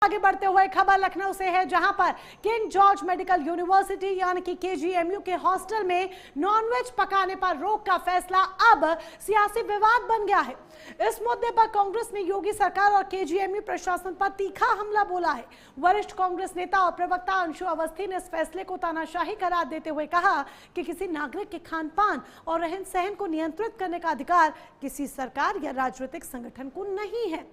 आगे बढ़ते हुए खबर लखनऊ से है, जहां पर किंग जॉर्ज मेडिकल यूनिवर्सिटी यानी कि केजीएमयू के हॉस्टल में नॉनवेज पकाने पर रोक का फैसला अब सियासी विवाद बन गया है। इस मुद्दे पर कांग्रेस ने योगी सरकार और केजीएमयू प्रशासन पर तीखा हमला बोला है। वरिष्ठ कांग्रेस नेता और प्रवक्ता अंशु अवस्थी ने इस फैसले को तानाशाही करार देते हुए कहा कि किसी नागरिक के खान पान और रहन सहन को नियंत्रित करने का अधिकार किसी सरकार या राजनीतिक संगठन को नहीं है।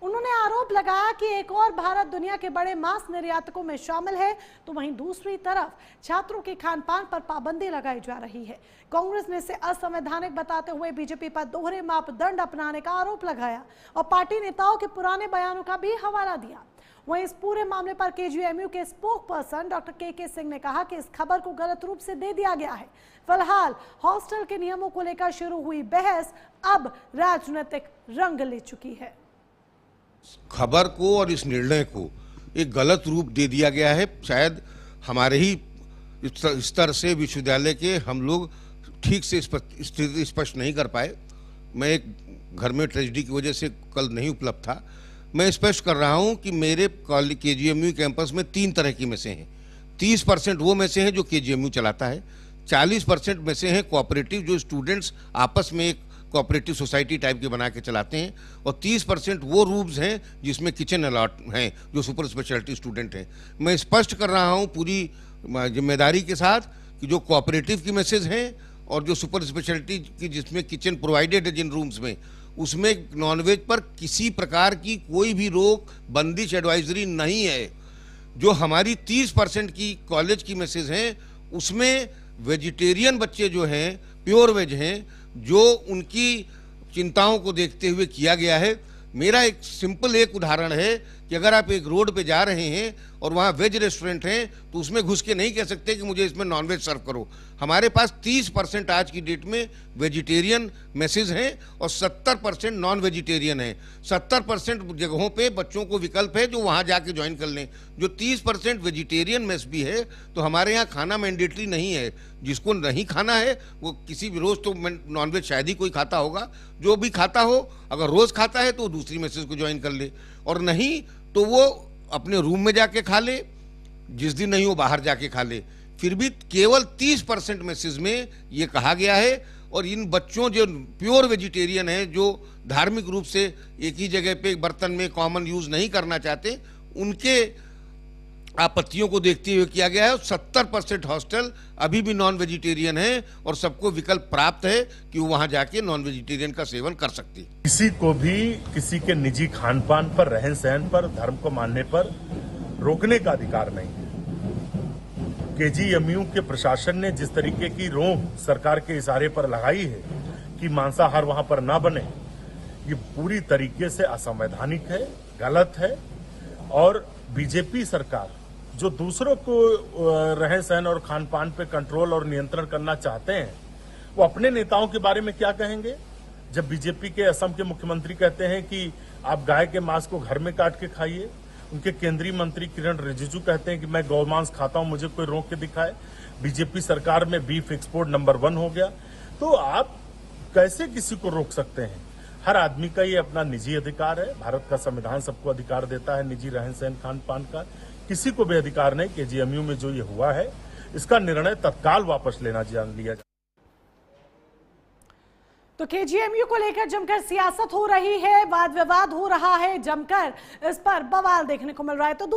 उन्होंने आरोप लगाया कि एक और भारत दुनिया के बड़े मांस निर्यातकों में शामिल है, तो वहीं दूसरी तरफ छात्रों के खान पान पर पाबंदी लगाई जा रही है। कांग्रेस ने इसे असंवैधानिक बताते हुए बीजेपी पर दोहरे मापदंड अपनाने का आरोप लगाया और पार्टी नेताओं के पुराने बयानों का भी हवाला दिया। वहीं इस पूरे मामले पर केजीएमयू के स्पोक पर्सन डॉक्टर के सिंह ने कहा कि इस खबर को गलत रूप से दे दिया गया है। फिलहाल हॉस्टल के नियमों को लेकर शुरू हुई बहस अब राजनीतिक रंग ले चुकी है। खबर को और इस निर्णय को एक गलत रूप दे दिया गया है। शायद हमारे ही स्तर से विश्वविद्यालय के हम लोग ठीक से स्थिति स्पष्ट नहीं कर पाए। मैं एक घर में ट्रेजेडी की वजह से कल नहीं उपलब्ध था। मैं स्पष्ट कर रहा हूं कि मेरे केजीएमयू कैंपस में 3 तरह की मेसें हैं। 30% वो मेसें हैं जो केजीएमयू चलाता है, 40% मेसें हैं कोऑपरेटिव जो स्टूडेंट्स आपस में एक कोऑपरेटिव सोसाइटी टाइप के बना के चलाते हैं, और 30% वो रूम्स हैं जिसमें किचन अलॉट हैं जो सुपर स्पेशलिटी स्टूडेंट हैं। मैं स्पष्ट कर रहा हूं पूरी जिम्मेदारी के साथ कि जो कोऑपरेटिव की मैसेज हैं और जो सुपर स्पेशलिटी की जिसमें किचन प्रोवाइडेड है जिन रूम्स में, उसमें नॉनवेज पर किसी प्रकार की कोई भी रोक बंदिश एडवाइजरी नहीं है। जो हमारी 30% की कॉलेज की मैसेज हैं उसमें वेजिटेरियन बच्चे जो हैं, प्योर वेज हैं, जो उनकी चिंताओं को देखते हुए किया गया है। मेरा एक सिंपल एक उदाहरण है कि अगर आप एक रोड पे जा रहे हैं और वहाँ वेज रेस्टोरेंट हैं तो उसमें घुस के नहीं कह सकते कि मुझे इसमें नॉनवेज सर्व करो। हमारे पास 30% आज की डेट में वेजिटेरियन मैसेज हैं और 70% नॉन वेजिटेरियन हैं। 70% जगहों पे बच्चों को विकल्प है जो वहाँ जाके ज्वाइन कर लें। जो 30% वेजिटेरियन मेस भी है तो हमारे यहाँ खाना मैंडेटरी नहीं है। जिसको नहीं खाना है वो किसी भी रोज़ तो नॉनवेज शायद ही कोई खाता होगा, जो भी खाता हो अगर रोज़ खाता है तो दूसरी मैसेज को ज्वाइन कर ले, और नहीं तो वो अपने रूम में जाके खा ले, जिस दिन नहीं हो बाहर जाके खा ले। फिर भी केवल 30% मैसेज में ये कहा गया है। और इन बच्चों जो प्योर वेजिटेरियन हैं, जो धार्मिक रूप से एक ही जगह पे एक बर्तन में कॉमन यूज नहीं करना चाहते, उनके आपत्तियों को देखते हुए किया गया है। 70% हॉस्टल अभी भी नॉन वेजिटेरियन है और सबको विकल्प प्राप्त है कि वो वहां जाके नॉन वेजिटेरियन का सेवन कर सकती है। किसी को भी किसी के निजी खान पान पर, रहन सहन पर, धर्म को मानने पर रोकने का अधिकार नहीं है। केजीएमयू के प्रशासन ने जिस तरीके की रोक सरकार के इशारे पर लगाई है कि मांसाहार वहां पर ना बने, ये पूरी तरीके से असंवैधानिक है, गलत है। और बीजेपी सरकार जो दूसरों को रहन सहन और खान पान पे कंट्रोल और नियंत्रण करना चाहते हैं, वो अपने नेताओं के बारे में क्या कहेंगे? जब बीजेपी के असम के मुख्यमंत्री कहते हैं कि आप गाय के मांस को घर में काट के खाइए, उनके केंद्रीय मंत्री किरण रिजिजू कहते हैं कि मैं गौ मांस खाता हूं, मुझे कोई रोक के दिखाए। बीजेपी सरकार में बीफ एक्सपोर्ट नंबर 1 हो गया। तो आप कैसे किसी को रोक सकते हैं? हर आदमी का ये अपना निजी अधिकार है। भारत का संविधान सबको अधिकार देता है निजी रहन सहन खान पान का। किसी को भी अधिकार नहीं। केजीएमयू में जो ये हुआ है इसका निर्णय तत्काल वापस लिया जाए। तो केजीएमयू को लेकर जमकर सियासत हो रही है, वाद विवाद हो रहा है, जमकर इस पर बवाल देखने को मिल रहा है। तो